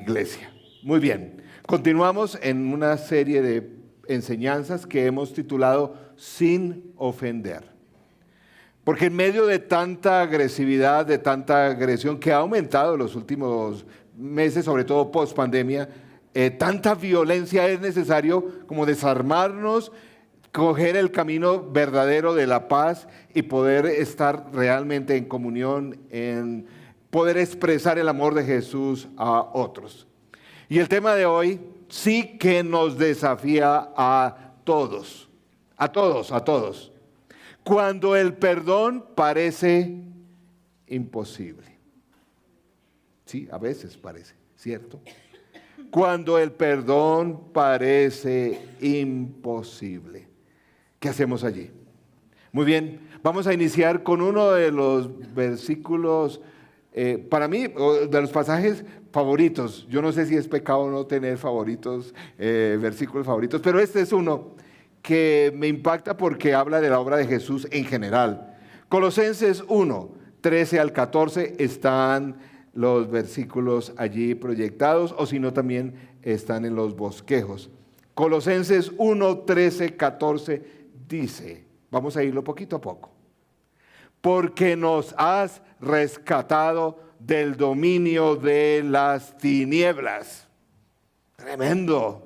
iglesia. Muy bien, continuamos en una serie de enseñanzas que hemos titulado Sin ofender. Porque en medio de tanta agresividad, de tanta agresión que ha aumentado en los últimos meses, sobre todo post pandemia, tanta violencia, es necesario como desarmarnos, coger el camino verdadero de la paz y poder estar realmente en comunión, en poder expresar el amor de Jesús a otros. Y el tema de hoy sí que nos desafía a todos, a todos, a todos. Cuando el perdón parece imposible. Sí, a veces parece, ¿cierto? Cuando el perdón parece imposible. ¿Qué hacemos allí? Muy bien, vamos a iniciar con uno de los versículos, para mí, de los pasajes favoritos. Yo no sé si es pecado o no tener favoritos, versículos favoritos, pero este es uno que me impacta porque habla de la obra de Jesús en general. Colosenses 1, 13 al 14 están los versículos allí proyectados, o si no también están en los bosquejos. Colosenses 1, 13, 14 dice, vamos a irlo poquito a poco. Porque nos has rescatado del dominio de las tinieblas. Tremendo.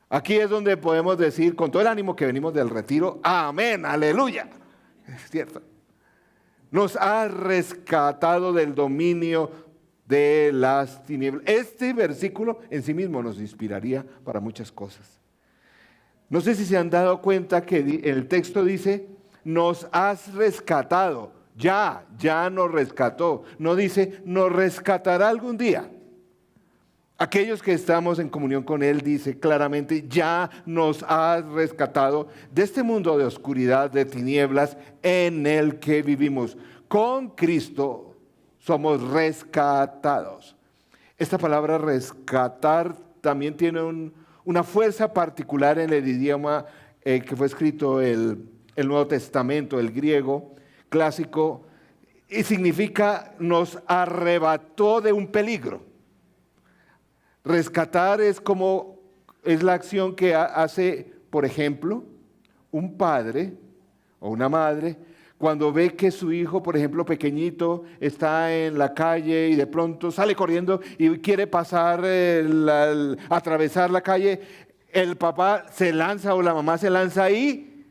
Aquí es donde podemos decir con todo el ánimo que venimos del retiro, amén, aleluya. Es cierto. Nos ha rescatado del dominio de las tinieblas. Este versículo en sí mismo nos inspiraría para muchas cosas. No sé si se han dado cuenta que el texto dice, nos has rescatado. Ya nos rescató. No dice, nos rescatará algún día. Aquellos que estamos en comunión con Él, dice claramente, ya nos has rescatado de este mundo de oscuridad, de tinieblas en el que vivimos. Con Cristo somos rescatados. Esta palabra rescatar también tiene una fuerza particular en el idioma que fue escrito el Nuevo Testamento, el griego clásico, y significa nos arrebató de un peligro. Rescatar es la acción que hace, por ejemplo, un padre o una madre cuando ve que su hijo, por ejemplo, pequeñito, está en la calle y de pronto sale corriendo y quiere pasar, atravesar la calle. El papá se lanza o la mamá se lanza y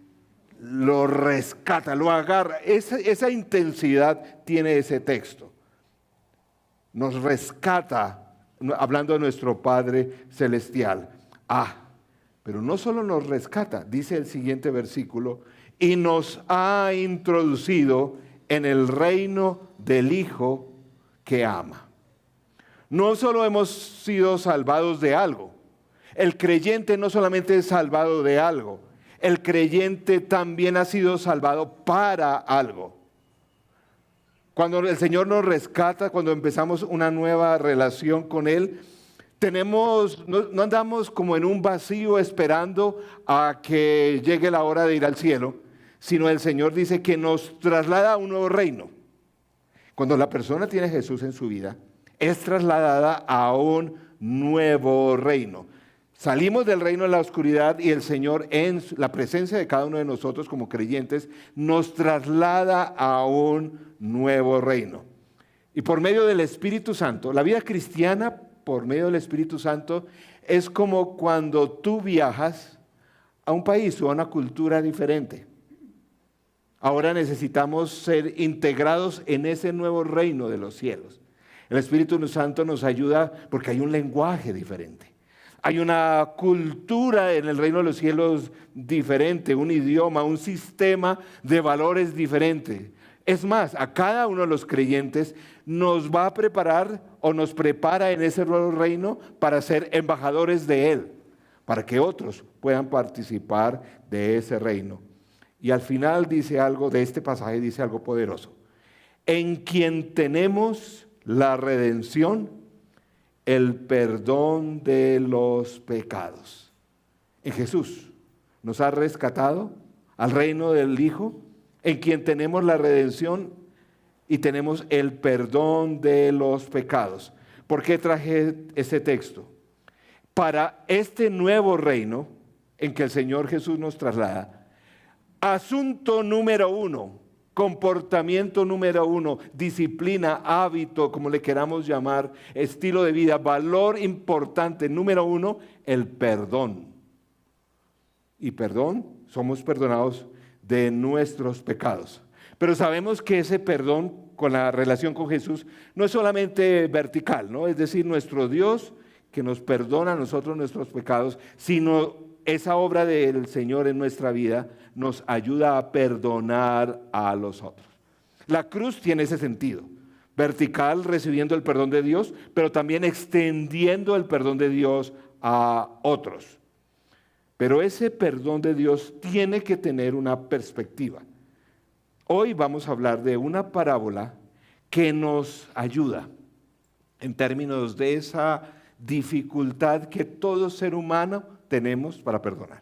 lo rescata, lo agarra. Esa intensidad tiene ese texto. Nos rescata. Hablando de nuestro Padre Celestial. Pero no solo nos rescata, dice el siguiente versículo, y nos ha introducido en el reino del Hijo que ama. No solo hemos sido salvados de algo, el creyente no solamente es salvado de algo, el creyente también ha sido salvado para algo. Cuando el Señor nos rescata, cuando empezamos una nueva relación con Él, no andamos como en un vacío esperando a que llegue la hora de ir al cielo, sino el Señor dice que nos traslada a un nuevo reino. Cuando la persona tiene a Jesús en su vida, es trasladada a un nuevo reino. Salimos del reino de la oscuridad y el Señor, en la presencia de cada uno de nosotros como creyentes, nos traslada a un nuevo reino. Y por medio del Espíritu Santo, la vida cristiana por medio del Espíritu Santo es como cuando tú viajas a un país o a una cultura diferente. Ahora necesitamos ser integrados en ese nuevo reino de los cielos. El Espíritu Santo nos ayuda porque hay un lenguaje diferente. Hay una cultura en el reino de los cielos diferente, un idioma, un sistema de valores diferente. Es más, a cada uno de los creyentes nos va a preparar o nos prepara en ese nuevo reino para ser embajadores de Él, para que otros puedan participar de ese reino. Y al final dice algo de este pasaje, dice algo poderoso. En quien tenemos la redención, el perdón de los pecados. En Jesús nos ha rescatado al reino del Hijo, en quien tenemos la redención y tenemos el perdón de los pecados. ¿Por qué traje este texto? Para este nuevo reino en que el Señor Jesús nos traslada, asunto número 1, comportamiento número 1, disciplina, hábito, como le queramos llamar, estilo de vida, valor importante número 1, el perdón. Y perdón, somos perdonados de nuestros pecados. Pero sabemos que ese perdón con la relación con Jesús no es solamente vertical, ¿no? Es decir, nuestro Dios que nos perdona a nosotros nuestros pecados, sino esa obra del Señor en nuestra vida nos ayuda a perdonar a los otros. La cruz tiene ese sentido, vertical recibiendo el perdón de Dios, pero también extendiendo el perdón de Dios a otros. Pero ese perdón de Dios tiene que tener una perspectiva. Hoy vamos a hablar de una parábola que nos ayuda en términos de esa dificultad que todo ser humano tenemos para perdonar.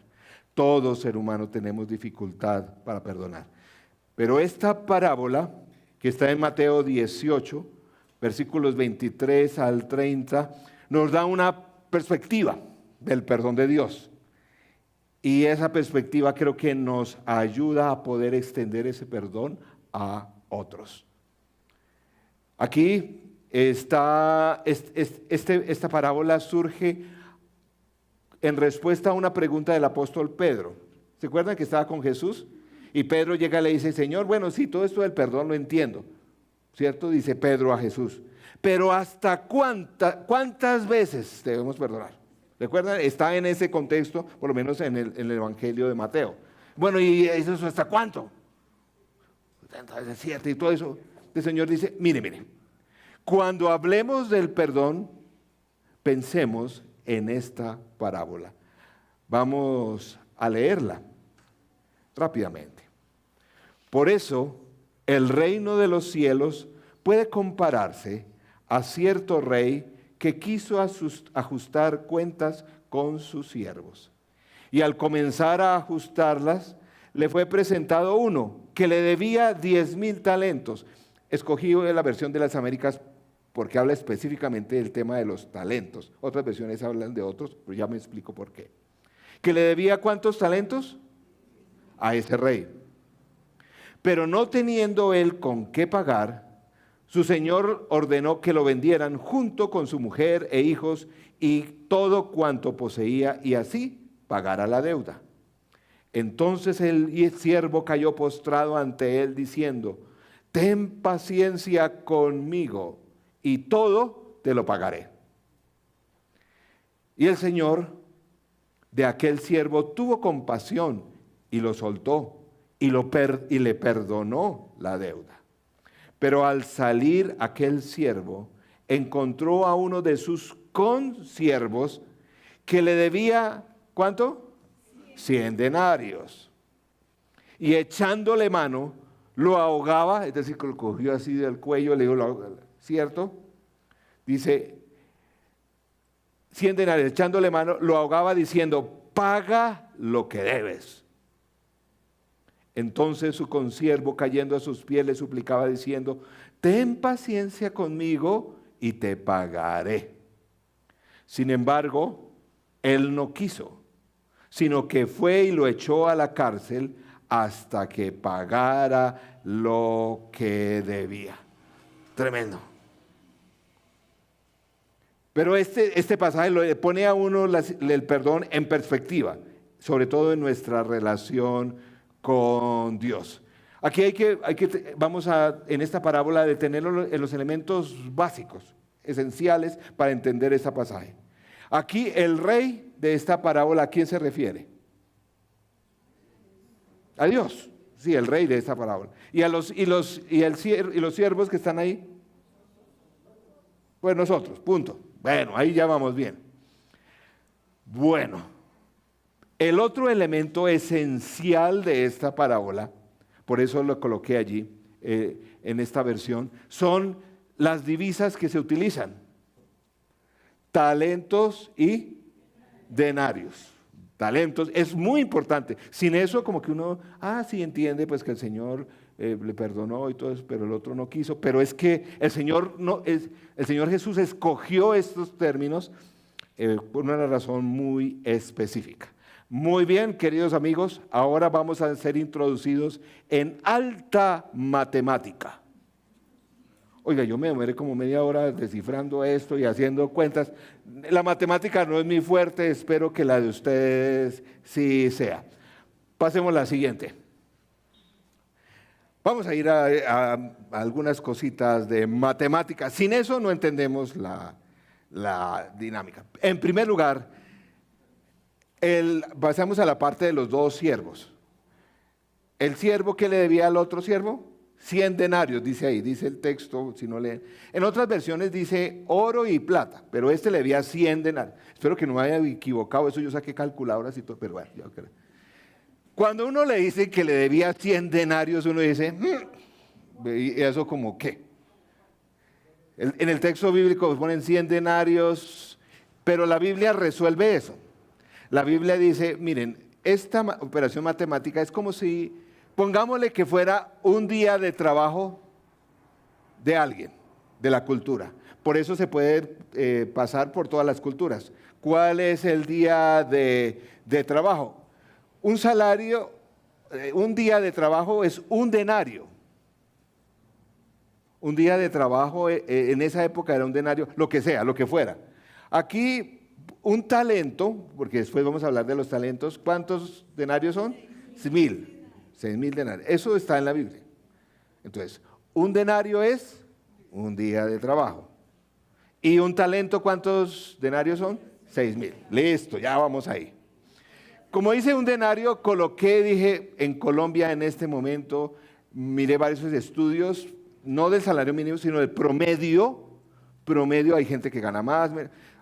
Todo ser humano tenemos dificultad para perdonar. Pero esta parábola, que está en Mateo 18, versículos 23 al 30, nos da una perspectiva del perdón de Dios. Y esa perspectiva creo que nos ayuda a poder extender ese perdón a otros. Aquí esta parábola surge en respuesta a una pregunta del apóstol Pedro. ¿Se acuerdan que estaba con Jesús? Y Pedro llega y le dice, Señor, bueno, sí, todo esto del perdón lo entiendo, ¿cierto? Dice Pedro a Jesús. Pero ¿hasta cuántas veces debemos perdonar? ¿Recuerdan? Está en ese contexto, por lo menos en el Evangelio de Mateo. Bueno, ¿y eso hasta cuánto? 70 veces 7 y todo eso. El Señor dice, mire, cuando hablemos del perdón, pensemos en esta parábola. Vamos a leerla rápidamente. Por eso, el reino de los cielos puede compararse a cierto rey que quiso ajustar cuentas con sus siervos. Y al comenzar a ajustarlas, le fue presentado uno que le debía 10,000 talentos. Escogí la versión de las Américas porque habla específicamente del tema de los talentos. Otras versiones hablan de otros, pero ya me explico por qué. ¿Que le debía cuántos talentos? A ese rey. Pero no teniendo él con qué pagar, su señor ordenó que lo vendieran junto con su mujer e hijos y todo cuanto poseía, y así pagara la deuda. Entonces el siervo cayó postrado ante él diciendo, ten paciencia conmigo y todo te lo pagaré. Y el señor de aquel siervo tuvo compasión y lo soltó y le perdonó la deuda. Pero al salir aquel siervo, encontró a uno de sus consiervos que le debía, ¿cuánto? 100 denarios. Y echándole mano, lo ahogaba, es decir, que lo cogió así del cuello, le dijo, ¿cierto? Dice, 100 denarios, echándole mano, lo ahogaba diciendo, paga lo que debes. Entonces su consiervo, cayendo a sus pies, le suplicaba diciendo, ten paciencia conmigo y te pagaré. Sin embargo, él no quiso, sino que fue y lo echó a la cárcel hasta que pagara lo que debía. Tremendo. Pero este pasaje le pone a uno el perdón en perspectiva, sobre todo en nuestra relación con Dios. Aquí vamos a, en esta parábola, detenerlo en los elementos básicos, esenciales para entender este pasaje. Aquí el rey de esta parábola, ¿a quién se refiere? A Dios, sí, el rey de esta parábola. ¿Y los siervos que están ahí? Pues nosotros, punto. Bueno, ahí ya vamos bien. Bueno, el otro elemento esencial de esta parábola, por eso lo coloqué allí en esta versión, son las divisas que se utilizan: talentos y denarios. Talentos es muy importante. Sin eso, como que uno, sí entiende pues que el Señor le perdonó y todo eso, pero el otro no quiso. Pero es que el Señor, el Señor Jesús escogió estos términos por una razón muy específica. Muy bien, queridos amigos, ahora vamos a ser introducidos en alta matemática. Oiga, yo me demoré como media hora descifrando esto y haciendo cuentas. La matemática no es mi fuerte, espero que la de ustedes sí sea. Pasemos a la siguiente. Vamos a ir a algunas cositas de matemáticas. Sin eso no entendemos la dinámica. En primer lugar, pasamos a la parte de los dos siervos. ¿El siervo qué le debía al otro siervo? 100 denarios, dice ahí, dice el texto, si no leen. En otras versiones dice oro y plata, pero este le debía 100 denarios. Espero que no me haya equivocado, eso yo saqué calculadoras y todo, pero bueno, yo creo. Cuando uno le dice que le debía 100 denarios, uno dice, ¿y eso como qué? En el texto bíblico ponen 100 denarios, pero la Biblia resuelve eso. La Biblia dice, miren, esta operación matemática es como si, pongámosle que fuera un día de trabajo de alguien, de la cultura. Por eso se puede pasar por todas las culturas. ¿Cuál es el día de trabajo? Un salario, un día de trabajo es un denario. Un día de trabajo en esa época era un denario, lo que sea, lo que fuera. Aquí un talento, porque después vamos a hablar de los talentos, ¿cuántos denarios son? 6.000 denarios. Eso está en la Biblia. Entonces, un denario es un día de trabajo. ¿Y un talento cuántos denarios son? 6.000. Listo, ya vamos ahí. Como dice un denario, dije, en Colombia en este momento, miré varios estudios, no del salario mínimo, sino del promedio. Promedio, hay gente que gana más,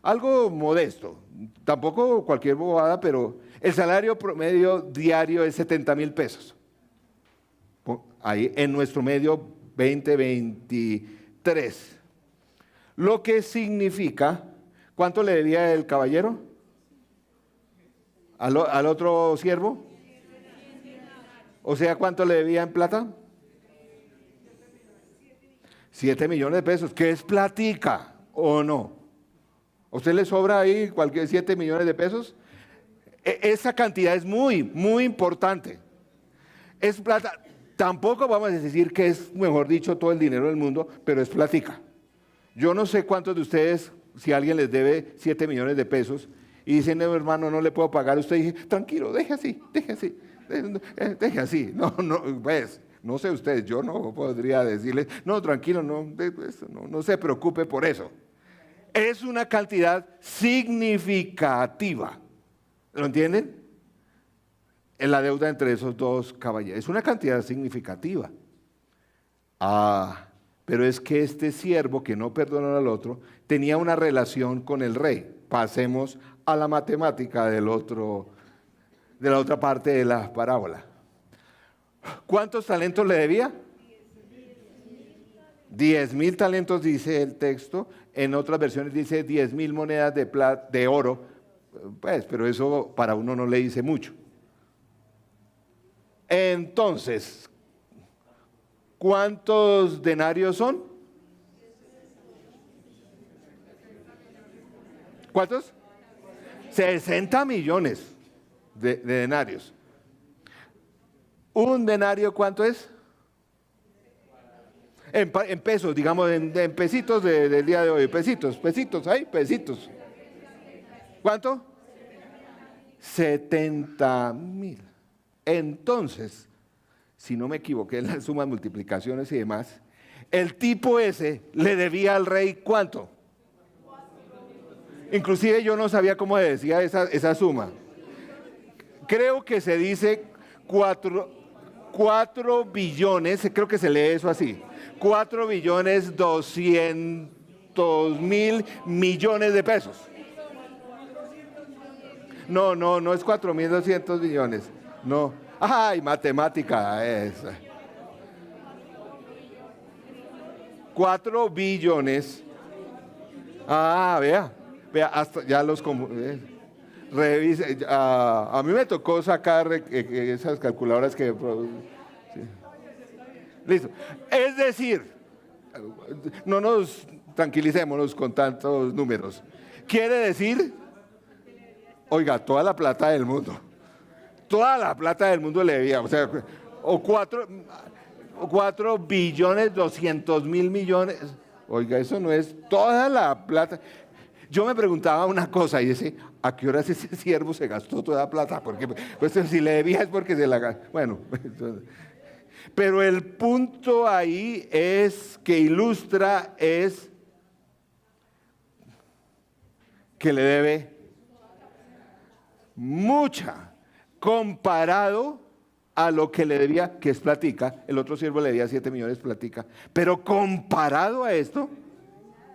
algo modesto, tampoco cualquier bobada, pero el salario promedio diario es 70,000 pesos. Ahí en nuestro medio 2023. Lo que significa, ¿cuánto le debía el caballero al otro siervo? O sea, ¿cuánto le debía en plata? 7 millones de pesos. ¿Qué es platica o no? ¿A usted le sobra ahí cualquier 7 millones de pesos? Esa cantidad es muy, muy importante. Es plata. Tampoco vamos a decir que es, mejor dicho, todo el dinero del mundo, pero es platica. Yo no sé cuántos de ustedes, si alguien les debe 7 millones de pesos y dicen, no, hermano, no le puedo pagar, usted dice, tranquilo, deje así. No, pues, no sé ustedes, yo no podría decirles, no, tranquilo, no se preocupe por eso. Es una cantidad significativa. ¿Lo entienden? En la deuda entre esos dos caballeros. Es una cantidad significativa. Pero es que este siervo que no perdonó al otro tenía una relación con el rey. Pasemos a la matemática de la otra parte de la parábola. ¿Cuántos talentos le debía? 10,000 talentos dice el texto. En otras versiones dice 10,000 monedas de oro. Pues, pero eso para uno no le dice mucho. Entonces, ¿cuántos denarios son? ¿Cuántos? 60 millones de denarios. ¿Un denario cuánto es? En pesos, digamos, en pesitos del día de hoy. Pesitos, ¿hay? Pesitos. ¿Cuánto? 70,000. Entonces, si no me equivoqué en las sumas, multiplicaciones y demás, el tipo ese le debía al rey ¿cuánto? Inclusive yo no sabía cómo decía esa suma. Creo que se dice 4 billones, creo que se lee eso así. 4,200,000,000,000 de pesos. No es 4,200 millones. No. Ay, matemática esa. 4 billones. Vea, hasta ya los revise. A mí me tocó sacar esas calculadoras que... Sí. Listo. Es decir, no nos tranquilicémonos con tantos números. Quiere decir, oiga, toda la plata del mundo. Toda la plata del mundo le debía. O sea, o 4.200.000.000.000. Oiga, eso no es toda la plata. Yo me preguntaba una cosa y dice, ¿a qué horas ese siervo se gastó toda la plata? Porque pues si le debía es porque se la gastó. Bueno, pero el punto ahí es que ilustra es que le debe mucha comparado a lo que le debía, que es platica. El otro siervo le debía 7 millones platica, pero comparado a esto,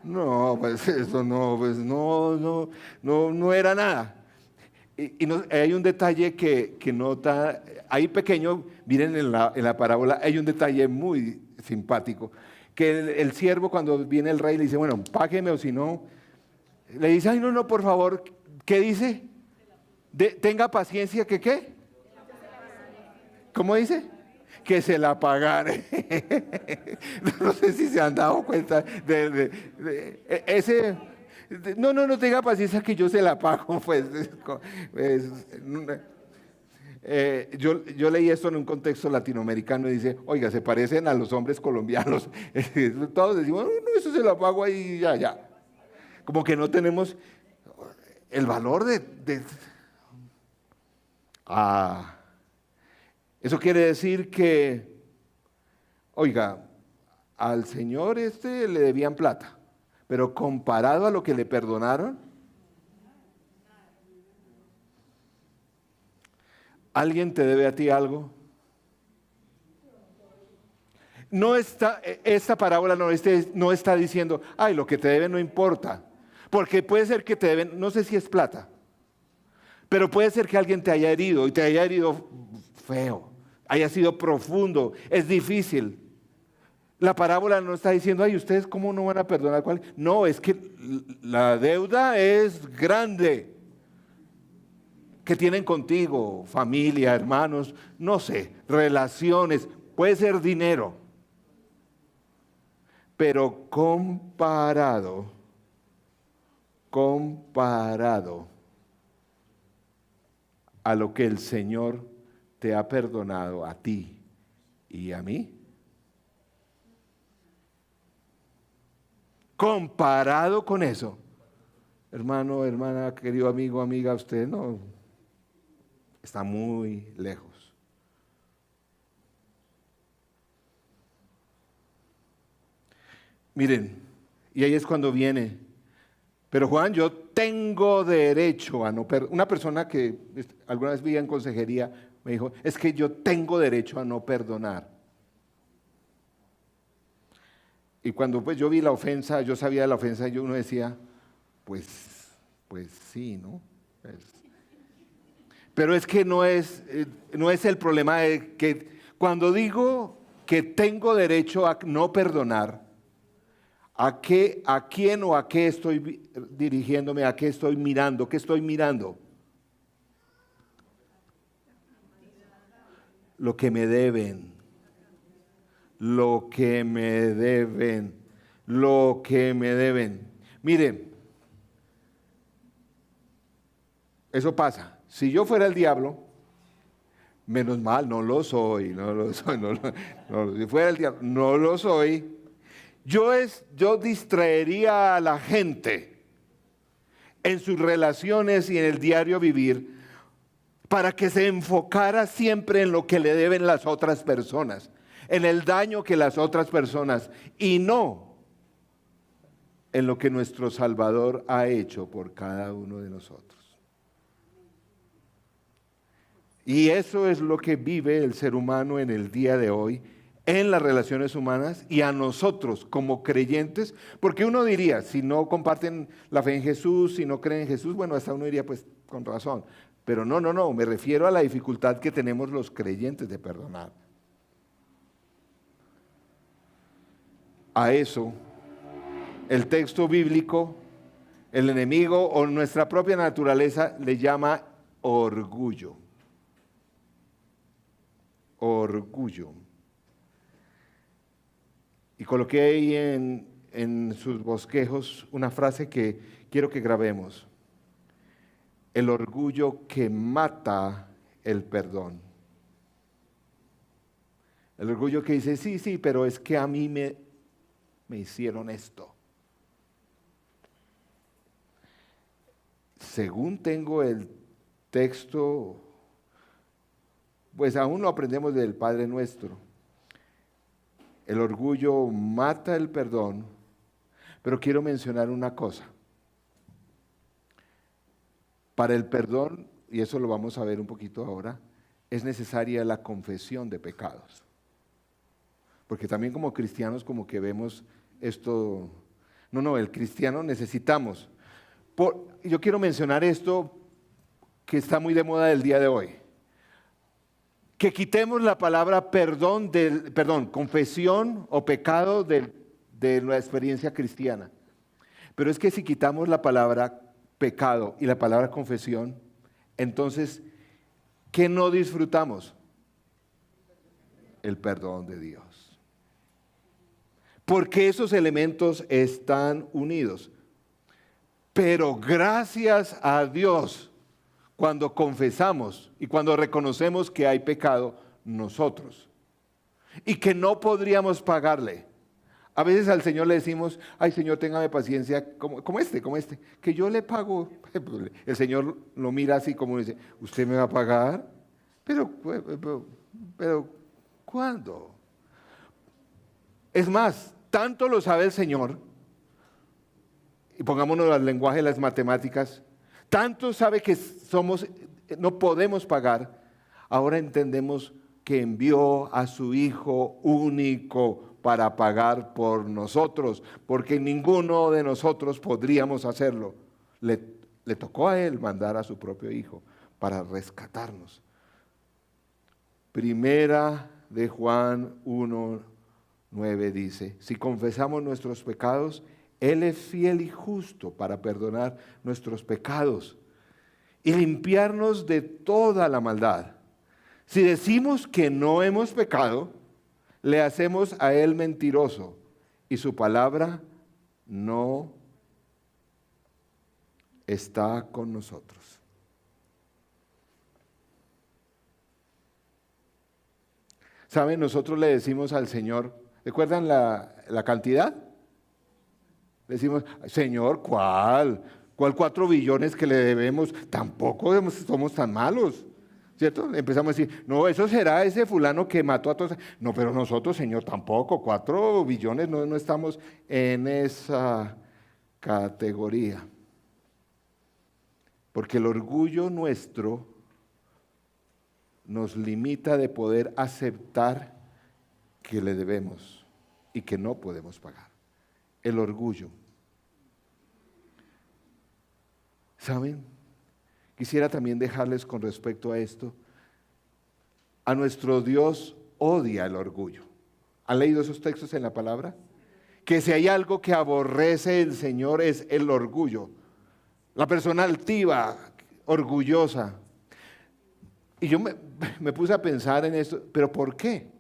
no, pues eso no, pues no era nada. Y hay un detalle que nota, ahí pequeño, miren en la parábola, hay un detalle muy simpático, que el siervo cuando viene el rey le dice, bueno, págueme o si no, le dice, ay no, por favor, ¿qué dice? Tenga paciencia, ¿que qué? ¿Cómo dice? Que se la pagare. No sé si se han dado cuenta de ese. No tenga paciencia que yo se la pago. Pues, yo leí esto en un contexto latinoamericano y dice, oiga, se parecen a los hombres colombianos. Todos decimos, no, eso se la pago ahí, ya. Como que no tenemos el valor eso quiere decir que, oiga, al señor le debían plata, pero comparado a lo que le perdonaron, ¿alguien te debe a ti algo? No está, esta parábola no está diciendo, ay, lo que te deben no importa, porque puede ser que te deben, no sé si es plata, pero puede ser que alguien te haya herido y te haya herido feo, haya sido profundo, es difícil. La parábola no está diciendo, ay, ¿ustedes cómo no van a perdonar? No, es que la deuda es grande que tienen contigo, familia, hermanos, no sé, relaciones, puede ser dinero, pero comparado a lo que el Señor te ha perdonado a ti y a mí, comparado con eso, hermano, hermana, querido amigo, amiga, usted no está muy lejos. Miren, y ahí es cuando viene, pero Juan, yo tengo derecho a no perdonar. Una persona que alguna vez vi en consejería me dijo, es que yo tengo derecho a no perdonar. Y cuando pues yo vi la ofensa, yo sabía de la ofensa, y uno decía, pues sí, ¿no? Pero es que no es el problema de que cuando digo que tengo derecho a no perdonar, ¿a quién o a qué estoy dirigiéndome? ¿A qué estoy mirando? ¿Qué estoy mirando? Lo que me deben. Lo que me deben. Lo que me deben. Miren, eso pasa. Si yo fuera el diablo, menos mal, no lo soy. Si fuera el diablo, no lo soy. Yo distraería a la gente en sus relaciones y en el diario vivir para que se enfocara siempre en lo que le deben las otras personas, en el daño que las otras personas, y no en lo que nuestro Salvador ha hecho por cada uno de nosotros. Y eso es lo que vive el ser humano en el día de hoy, en las relaciones humanas y a nosotros como creyentes, porque uno diría, si no comparten la fe en Jesús, si no creen en Jesús, bueno, hasta uno diría, pues con razón. Pero no, me refiero a la dificultad que tenemos los creyentes de perdonar. A eso, el texto bíblico, el enemigo o nuestra propia naturaleza le llama orgullo. Orgullo. Y coloqué ahí en sus bosquejos una frase que quiero que grabemos. El orgullo que mata el perdón. El orgullo que dice, sí, sí, pero es que a mí me hicieron esto. Según tengo el texto, pues aún lo aprendemos del Padre Nuestro. El orgullo mata el perdón, pero quiero mencionar una cosa. Para el perdón, y eso lo vamos a ver un poquito ahora, es necesaria la confesión de pecados. Porque también como cristianos como que vemos esto, no, el cristiano necesitamos. Yo quiero mencionar esto que está muy de moda el día de hoy. Que quitemos la palabra confesión o pecado de la experiencia cristiana. Pero es que si quitamos la palabra pecado y la palabra confesión, entonces, ¿qué no disfrutamos? El perdón de Dios. Porque esos elementos están unidos. Pero gracias a Dios, cuando confesamos y cuando reconocemos que hay pecado, nosotros, y que no podríamos pagarle. A veces al Señor le decimos, ay Señor, téngame paciencia, como este, que yo le pago. El Señor lo mira así como dice, ¿usted me va a pagar? Pero ¿cuándo? Es más, tanto lo sabe el Señor, y pongámonos al lenguaje de las matemáticas, tanto sabe que no podemos pagar, ahora entendemos que envió a su Hijo único para pagar por nosotros, porque ninguno de nosotros podríamos hacerlo. Le tocó a Él mandar a su propio Hijo para rescatarnos. Primera de Juan 1:9 dice, si confesamos nuestros pecados, Él es fiel y justo para perdonar nuestros pecados y limpiarnos de toda la maldad. Si decimos que no hemos pecado, le hacemos a Él mentiroso y su palabra no está con nosotros. ¿Saben? Nosotros le decimos al Señor, ¿recuerdan la cantidad? Le decimos, Señor, ¿cuál 4 billones que le debemos? Tampoco somos tan malos, ¿cierto? Empezamos a decir, no, eso será ese fulano que mató a todos. No, pero nosotros, Señor, tampoco, 4 billones no estamos en esa categoría. Porque el orgullo nuestro nos limita de poder aceptar que le debemos y que no podemos pagar. El orgullo. ¿Saben? Quisiera también dejarles con respecto a esto. A nuestro Dios odia el orgullo. ¿Han leído esos textos en la palabra? Que si hay algo que aborrece el Señor es el orgullo. La persona altiva, orgullosa. Y yo me puse a pensar en esto, ¿pero por qué?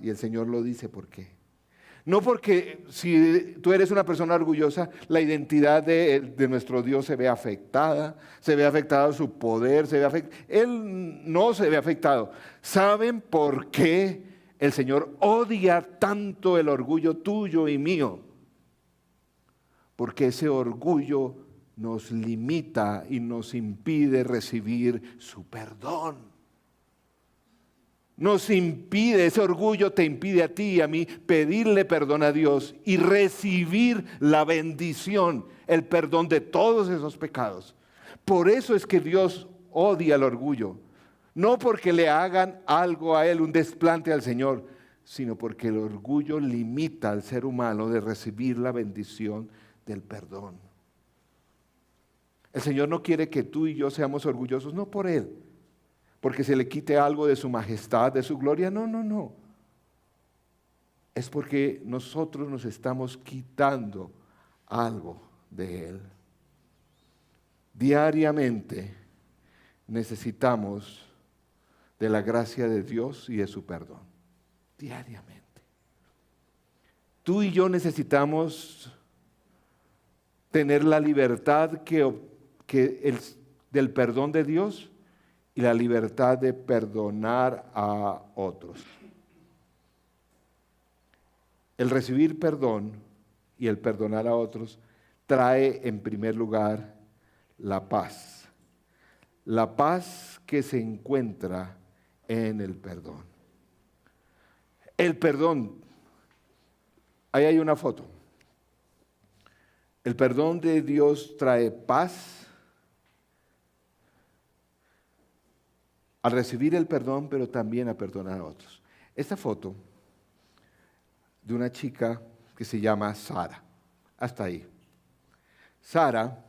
Y el Señor lo dice, ¿por qué? No porque si tú eres una persona orgullosa, la identidad de nuestro Dios se ve afectada su poder, Él no se ve afectado. ¿Saben por qué el Señor odia tanto el orgullo tuyo y mío? Porque ese orgullo nos limita y nos impide recibir su perdón. Nos impide, ese orgullo te impide a ti y a mí pedirle perdón a Dios y recibir la bendición, el perdón de todos esos pecados. Por eso es que Dios odia el orgullo. No porque le hagan algo a Él, un desplante al Señor, sino porque el orgullo limita al ser humano de recibir la bendición del perdón. El Señor no quiere que tú y yo seamos orgullosos, no por Él, porque se le quite algo de su majestad, de su gloria, no. Es porque nosotros nos estamos quitando algo de Él. Diariamente necesitamos de la gracia de Dios y de su perdón. diariamente. Tú y yo necesitamos tener la libertad del perdón de Dios y la libertad de perdonar a otros. El recibir perdón y el perdonar a otros trae en primer lugar la paz. La paz que se encuentra en el perdón. El perdón, ahí hay una foto. El perdón de Dios trae paz al recibir el perdón, pero también a perdonar a otros. Esta foto de una chica que se llama Sara. Hasta ahí. Sara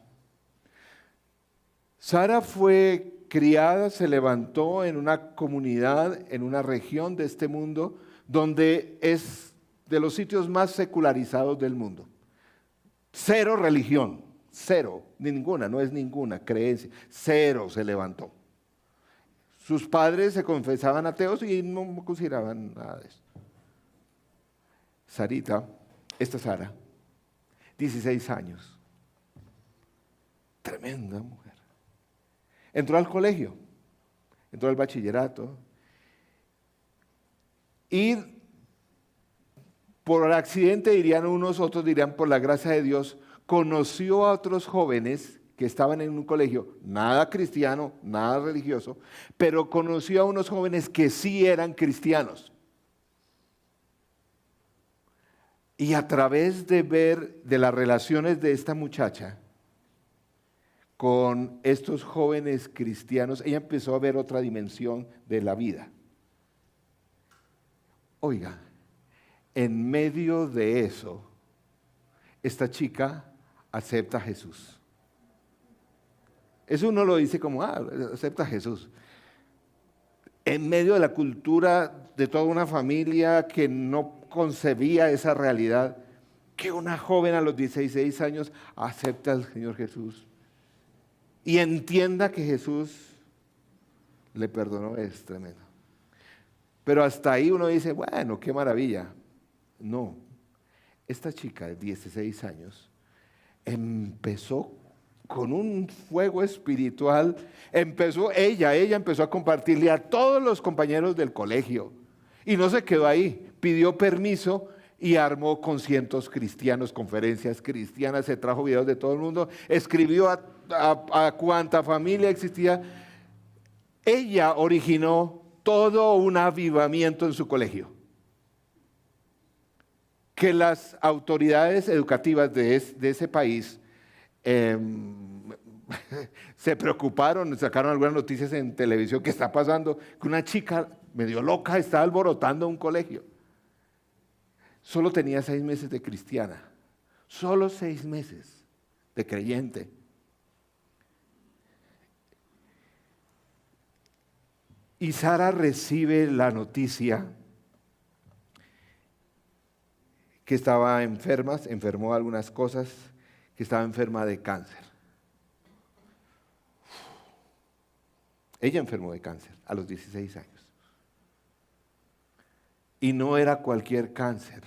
fue criada, se levantó en una comunidad, en una región de este mundo, donde es de los sitios más secularizados del mundo. Cero religión, cero, ninguna, no es ninguna creencia, cero se levantó. Sus padres se confesaban ateos y no consideraban nada de eso. Sarita, esta Sara, 16 años, tremenda mujer. Entró al colegio, entró al bachillerato y por accidente dirían unos, otros dirían por la gracia de Dios, conoció a otros jóvenes que estaban en un colegio, nada cristiano, nada religioso, pero conoció a unos jóvenes que sí eran cristianos. Y a través de ver de las relaciones de esta muchacha con estos jóvenes cristianos, ella empezó a ver otra dimensión de la vida. Oiga, en medio de eso, esta chica acepta a Jesús. Eso uno lo dice como, acepta a Jesús. En medio de la cultura de toda una familia que no concebía esa realidad, que una joven a los 16 años acepta al Señor Jesús y entienda que Jesús le perdonó, es tremendo. Pero hasta ahí uno dice, bueno, qué maravilla. No, esta chica de 16 años empezó con un fuego espiritual, ella empezó a compartirle a todos los compañeros del colegio y no se quedó ahí, pidió permiso y armó conciertos cristianos, conferencias cristianas, se trajo videos de todo el mundo, escribió a cuanta familia existía. Ella originó todo un avivamiento en su colegio, que las autoridades educativas de ese país se preocuparon, sacaron algunas noticias en televisión que está pasando, que una chica medio loca está alborotando un colegio. Solo tenía 6 meses de cristiana, solo 6 meses de creyente. Y Sara recibe la noticia que estaba enfermó algunas cosas, que estaba enferma de cáncer. Ella enfermó de cáncer a los 16 años. Y no era cualquier cáncer.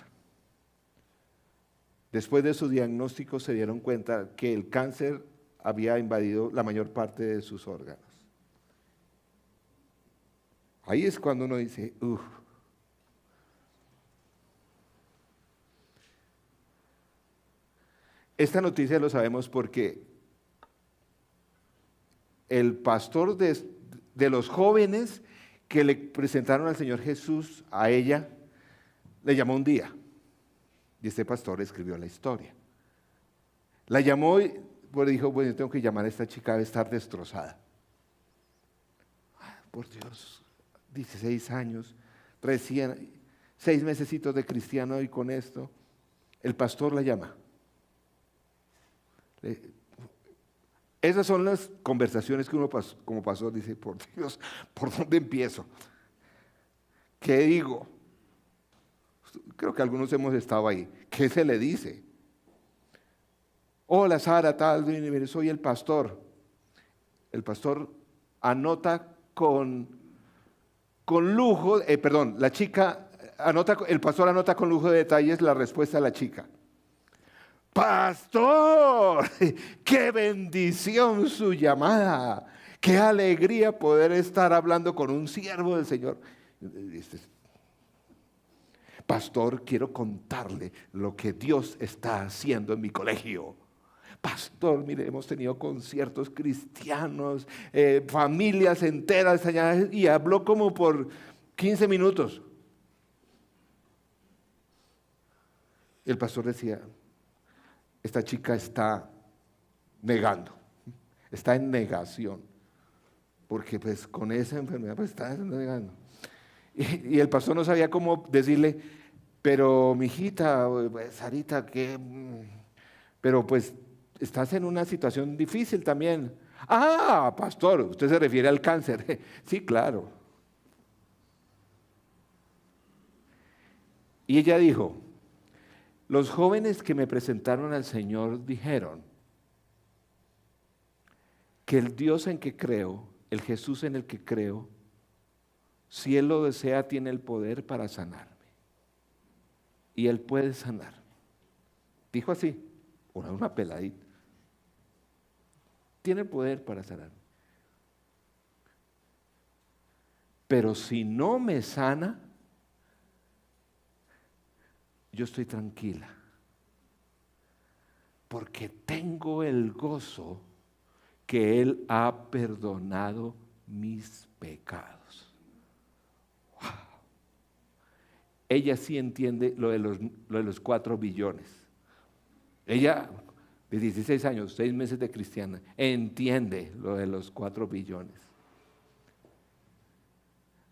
Después de su diagnóstico se dieron cuenta que el cáncer había invadido la mayor parte de sus órganos. Ahí es cuando uno dice, Esta noticia lo sabemos porque el pastor de los jóvenes que le presentaron al Señor Jesús a ella, le llamó un día. Y este pastor escribió la historia. La llamó y dijo, bueno, tengo que llamar a esta chica, debe estar destrozada. Por Dios, 16 años, recién, 6 mesecitos de cristiano y con esto, el pastor la llama. Esas son las conversaciones que uno como pastor dice, por Dios, ¿por dónde empiezo? ¿Qué digo? Creo que algunos hemos estado ahí. ¿Qué se le dice? Hola Sara, tal, soy el pastor. El pastor anota con lujo, la chica el pastor anota con lujo de detalles la respuesta de la chica. Pastor, qué bendición su llamada. Qué alegría poder estar hablando con un siervo del Señor. Pastor, quiero contarle lo que Dios está haciendo en mi colegio. Pastor, mire, hemos tenido conciertos cristianos, familias enteras allá, y habló como por 15 minutos. El pastor decía, esta chica está negando, está en negación, porque pues con esa enfermedad pues está negando. Y el pastor no sabía cómo decirle, pero mijita, Sarita, pero pues estás en una situación difícil también. Ah, pastor, usted se refiere al cáncer. Sí, claro. Y ella dijo, los jóvenes que me presentaron al Señor dijeron que el Dios en que creo, el Jesús en el que creo, si Él lo desea, tiene el poder para sanarme. Y Él puede sanar. Dijo así, una peladita. Tiene el poder para sanarme. Pero si no me sana, yo estoy tranquila. Porque tengo el gozo que Él ha perdonado mis pecados. Wow. Ella sí entiende lo de los 4 billones. Ella, de 16 años, 6 meses de cristiana, entiende lo de los 4 billones.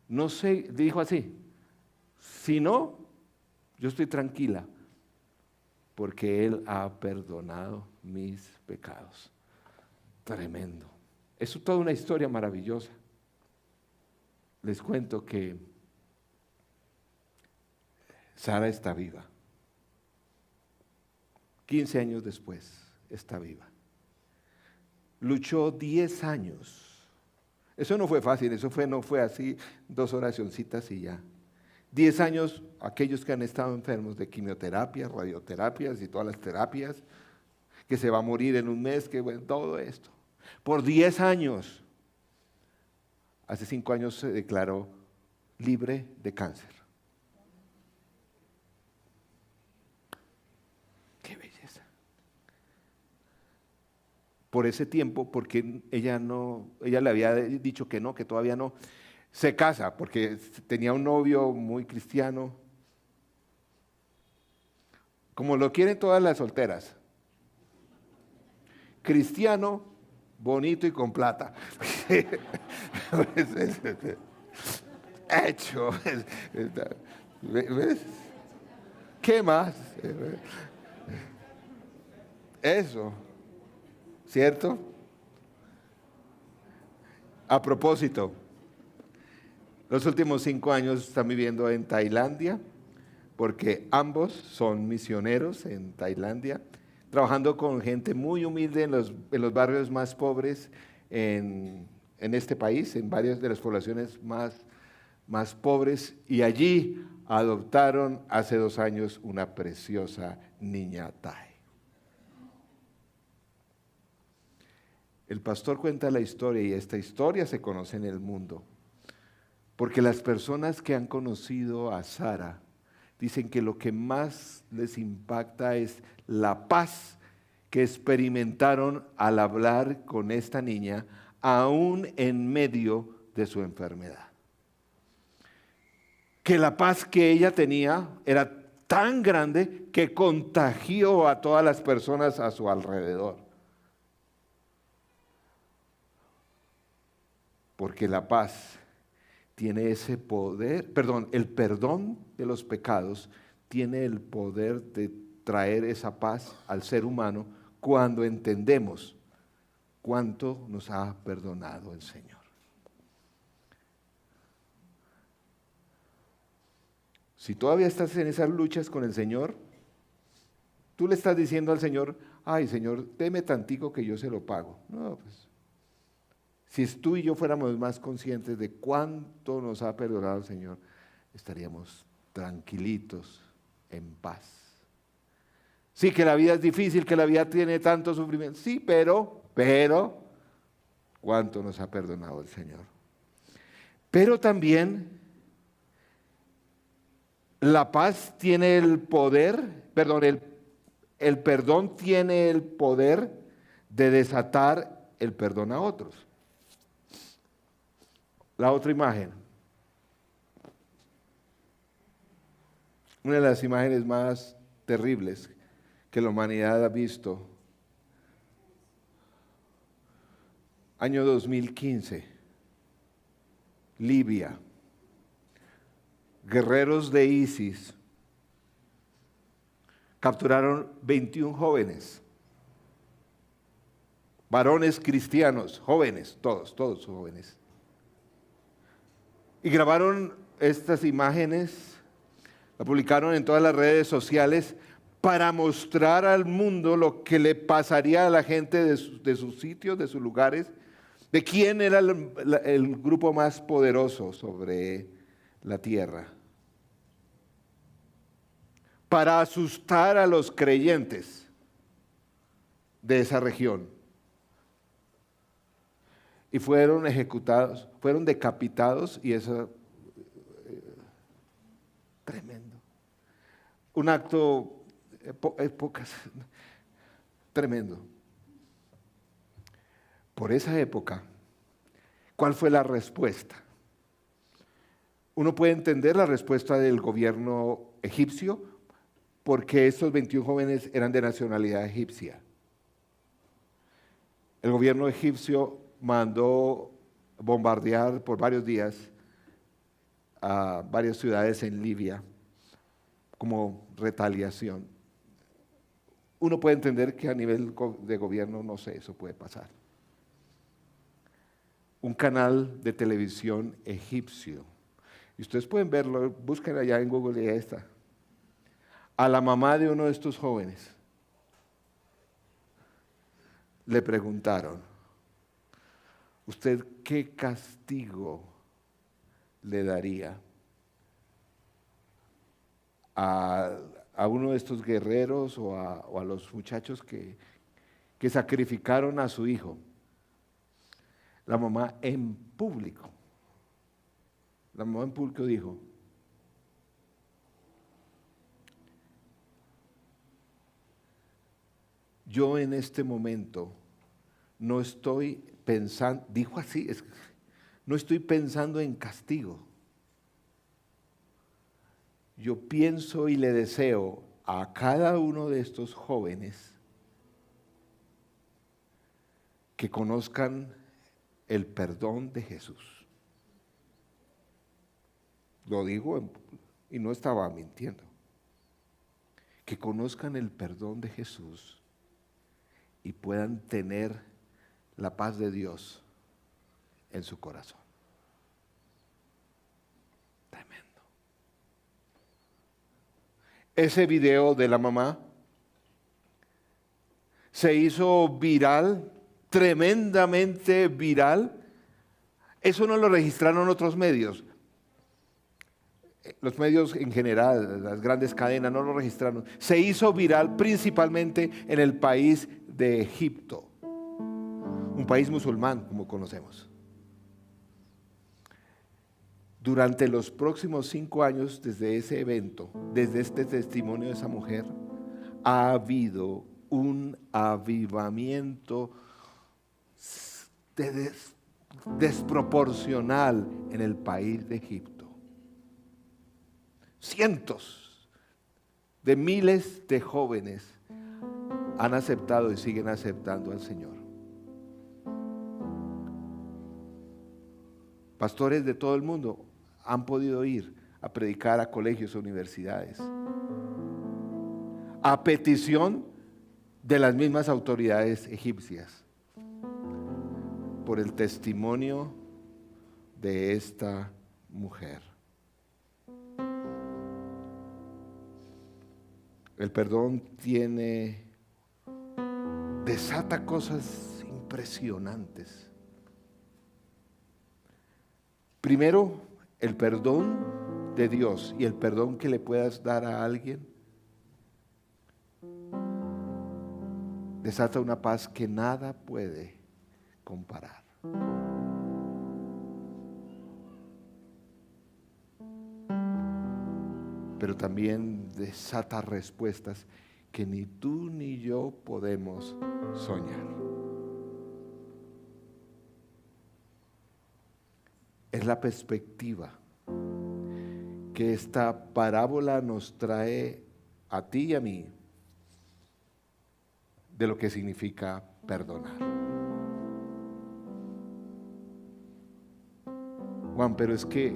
No sé, dijo así, si no, yo estoy tranquila, porque Él ha perdonado mis pecados. Tremendo. Es toda una historia maravillosa. Les cuento que Sara está viva. 15 años después está viva. Luchó 10 años. Eso no fue fácil, no fue así, 2 oracioncitas y ya. 10 años, aquellos que han estado enfermos de quimioterapias, radioterapias y todas las terapias, que se va a morir en un mes, que bueno, todo esto. Por 10 años, hace 5 años se declaró libre de cáncer. Qué belleza. Por ese tiempo, porque ella le había dicho que no, que todavía no, se casa, porque tenía un novio muy cristiano, como lo quieren todas las solteras. Cristiano, bonito y con plata. Hecho. ¿Ves? ¿Qué más? Eso, ¿cierto? A propósito, los últimos 5 años están viviendo en Tailandia, porque ambos son misioneros en Tailandia, trabajando con gente muy humilde en los barrios más pobres en este país, en varias de las poblaciones más pobres, y allí adoptaron hace 2 años una preciosa niña Thai. El pastor cuenta la historia y esta historia se conoce en el mundo, porque las personas que han conocido a Sara dicen que lo que más les impacta es la paz que experimentaron al hablar con esta niña, aún en medio de su enfermedad. Que la paz que ella tenía era tan grande que contagió a todas las personas a su alrededor. Porque la paz tiene ese poder, el perdón de los pecados tiene el poder de traer esa paz al ser humano cuando entendemos cuánto nos ha perdonado el Señor. Si todavía estás en esas luchas con el Señor, tú le estás diciendo al Señor, ay Señor, deme tantico que yo se lo pago. No, pues, si tú y yo fuéramos más conscientes de cuánto nos ha perdonado el Señor, estaríamos tranquilitos, en paz. Sí, que la vida es difícil, que la vida tiene tanto sufrimiento. Sí, pero, ¿cuánto nos ha perdonado el Señor? Pero también la paz tiene el poder, el perdón tiene el poder de desatar el perdón a otros. La otra imagen. Una de las imágenes más terribles que la humanidad ha visto. Año 2015, Libia. Guerreros de ISIS capturaron 21 jóvenes, varones cristianos, jóvenes, todos jóvenes. Y grabaron estas imágenes, la publicaron en todas las redes sociales para mostrar al mundo lo que le pasaría a la gente de sus sitios, de sus lugares, de quién era el grupo más poderoso sobre la tierra, para asustar a los creyentes de esa región. Y fueron ejecutados, fueron decapitados, y eso tremendo. Un acto tremendo. Por esa época, ¿cuál fue la respuesta? Uno puede entender la respuesta del gobierno egipcio, porque estos 21 jóvenes eran de nacionalidad egipcia. El gobierno egipcio mandó bombardear por varios días a varias ciudades en Libia como retaliación. Uno puede entender que a nivel de gobierno, no sé, eso puede pasar. Un canal de televisión egipcio, y ustedes pueden verlo, busquen allá en Google y ahí está, a la mamá de uno de estos jóvenes le preguntaron: ¿usted qué castigo le daría a uno de estos guerreros o a los muchachos que sacrificaron a su hijo? La mamá en público dijo: yo en este momento no estoy pensando, dijo así, no estoy pensando en castigo. Yo pienso y le deseo a cada uno de estos jóvenes que conozcan el perdón de Jesús. Lo digo y no estaba mintiendo. Que conozcan el perdón de Jesús y puedan tener la paz de Dios en su corazón. Tremendo. Ese video de la mamá se hizo viral, tremendamente viral. Eso no lo registraron otros medios. Los medios en general, las grandes cadenas no lo registraron. Se hizo viral principalmente en el país de Egipto, un país musulmán como conocemos. Durante los próximos 5 años desde ese evento, desde este testimonio de esa mujer, ha habido un avivamiento desproporcional en el país de Egipto. Cientos de miles de jóvenes han aceptado y siguen aceptando al Señor. Pastores de todo el mundo han podido ir a predicar a colegios, universidades, a petición de las mismas autoridades egipcias, por el testimonio de esta mujer. El perdón desata cosas impresionantes. Primero, el perdón de Dios y el perdón que le puedas dar a alguien desata una paz que nada puede comparar. Pero también desata respuestas que ni tú ni yo podemos soñar. Es la perspectiva que esta parábola nos trae a ti y a mí de lo que significa perdonar. Juan, pero es que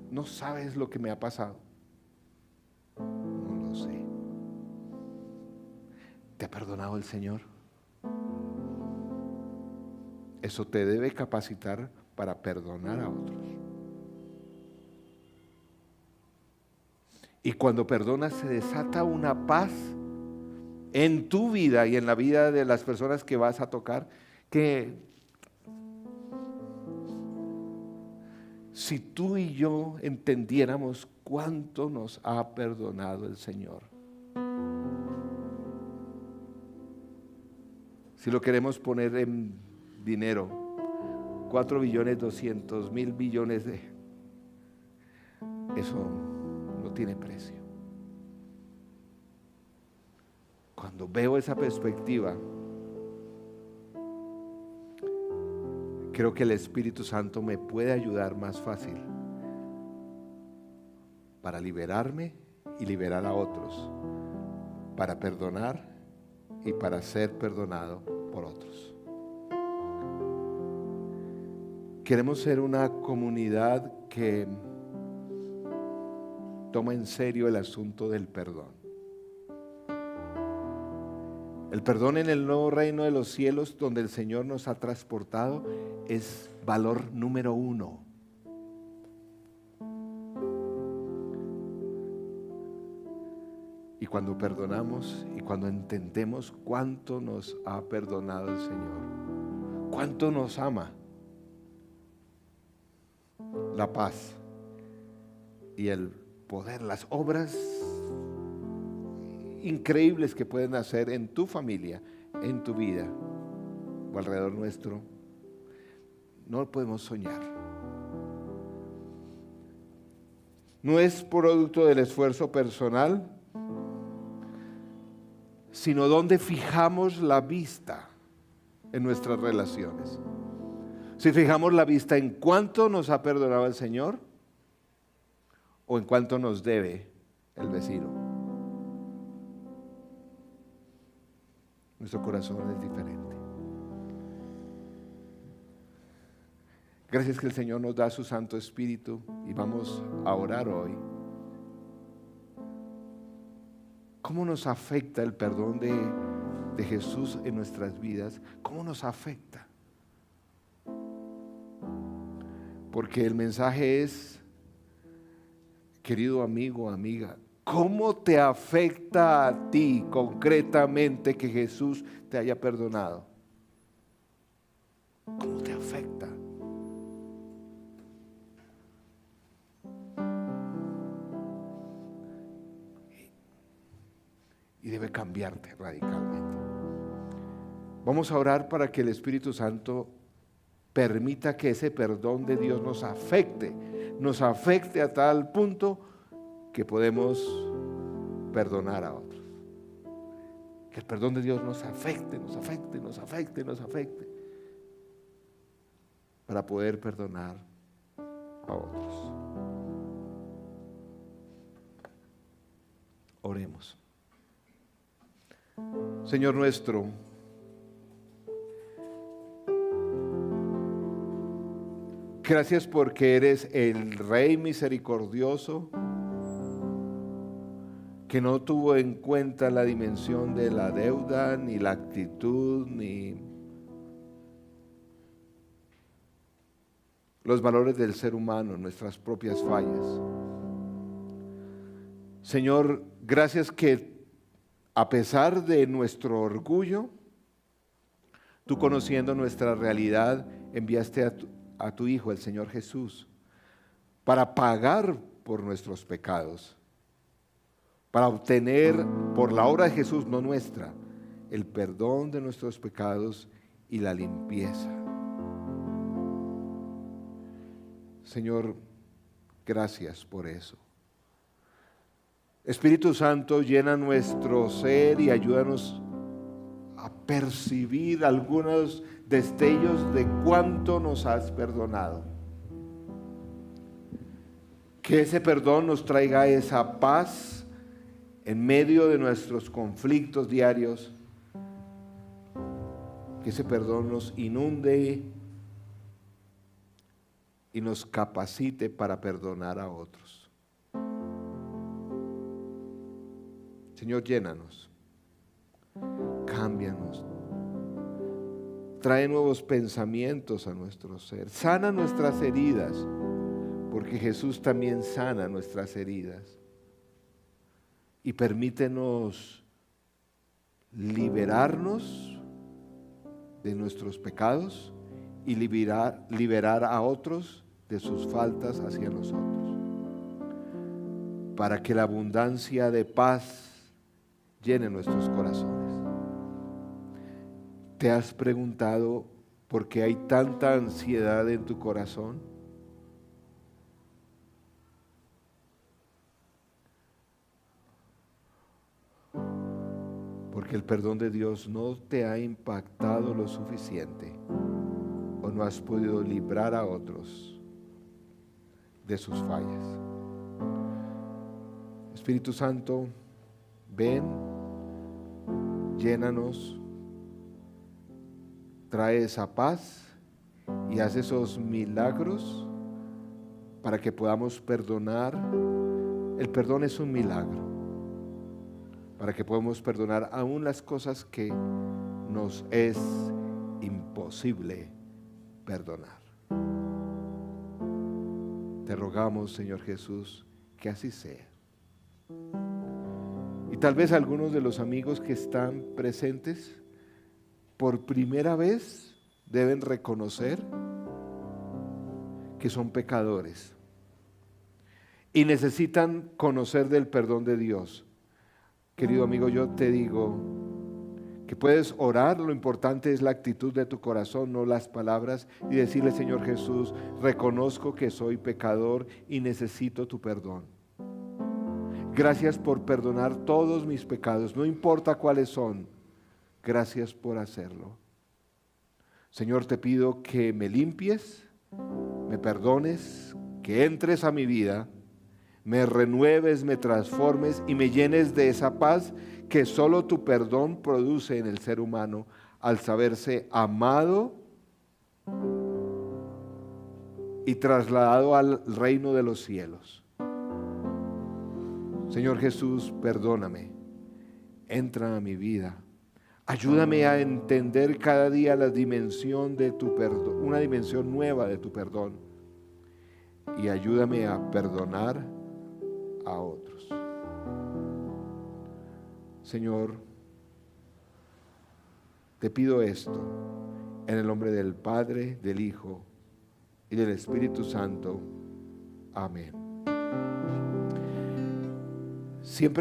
no sabes lo que me ha pasado. No lo sé. ¿Te ha perdonado el Señor? Eso te debe capacitar para perdonar a otros. Y cuando perdonas se desata una paz en tu vida y en la vida de las personas que vas a tocar, que si tú y yo entendiéramos cuánto nos ha perdonado el Señor. Si lo queremos poner en dinero, 4.200.000.000.000 de... Eso no tiene precio. Cuando veo esa perspectiva, creo que el Espíritu Santo me puede ayudar más fácil para liberarme y liberar a otros, para perdonar y para ser perdonado por otros. Queremos ser una comunidad que toma en serio el asunto del perdón. El perdón en el nuevo reino de los cielos, donde el Señor nos ha transportado, es valor número 1. Y cuando perdonamos y cuando entendemos cuánto nos ha perdonado el Señor, cuánto nos ama, la paz y el poder, las obras increíbles que pueden hacer en tu familia, en tu vida o alrededor nuestro, no lo podemos soñar. No es producto del esfuerzo personal, sino donde fijamos la vista en nuestras relaciones. Si fijamos la vista en cuánto nos ha perdonado el Señor o en cuánto nos debe el vecino. Nuestro corazón es diferente. Gracias que el Señor nos da su Santo Espíritu y vamos a orar hoy. ¿Cómo nos afecta el perdón de Jesús en nuestras vidas? ¿Cómo nos afecta? Porque el mensaje es, querido amigo, amiga, ¿cómo te afecta a ti concretamente que Jesús te haya perdonado? ¿Cómo te afecta? Y debe cambiarte radicalmente. Vamos a orar para que el Espíritu Santo permita que ese perdón de Dios nos afecte a tal punto que podemos perdonar a otros. Que el perdón de Dios nos afecte para poder perdonar a otros. Oremos. Señor nuestro, gracias porque eres el Rey misericordioso que no tuvo en cuenta la dimensión de la deuda, ni la actitud, ni los valores del ser humano, nuestras propias fallas. Señor, gracias que a pesar de nuestro orgullo, tú conociendo nuestra realidad, enviaste a tu Hijo, el Señor Jesús, para pagar por nuestros pecados, para obtener por la obra de Jesús, no nuestra, el perdón de nuestros pecados y la limpieza. Señor, gracias por eso. Espíritu Santo, llena nuestro ser y ayúdanos a percibir algunos destellos de cuánto nos has perdonado. Que ese perdón nos traiga esa paz en medio de nuestros conflictos diarios. Que ese perdón nos inunde y nos capacite para perdonar a otros. Señor, llénanos, cámbianos, trae nuevos pensamientos a nuestro ser, sana nuestras heridas, porque Jesús también sana nuestras heridas. Y permítenos liberarnos de nuestros pecados y liberar a otros de sus faltas hacia nosotros, para que la abundancia de paz llene nuestros corazones. ¿Te has preguntado por qué hay tanta ansiedad en tu corazón? Porque el perdón de Dios no te ha impactado lo suficiente, o no has podido librar a otros de sus fallas. Espíritu Santo, ven, llénanos, trae esa paz y haz esos milagros para que podamos perdonar. El perdón es un milagro, para que podamos perdonar aún las cosas que nos es imposible perdonar. Te rogamos, Señor Jesús, que así sea. Y tal vez algunos de los amigos que están presentes por primera vez deben reconocer que son pecadores y necesitan conocer del perdón de Dios. Querido amigo, yo te digo que puedes orar, lo importante es la actitud de tu corazón, no las palabras, y decirle: Señor Jesús, reconozco que soy pecador y necesito tu perdón. Gracias por perdonar todos mis pecados, no importa cuáles son. Gracias por hacerlo. Señor, te pido que me limpies, me perdones, que entres a mi vida, me renueves, me transformes y me llenes de esa paz que solo tu perdón produce en el ser humano al saberse amado y trasladado al reino de los cielos. Señor Jesús, perdóname, entra a mi vida. Ayúdame a entender cada día la dimensión de tu perdón, una dimensión nueva de tu perdón. Y ayúdame a perdonar a otros. Señor, te pido esto en el nombre del Padre, del Hijo y del Espíritu Santo. Amén. Siempre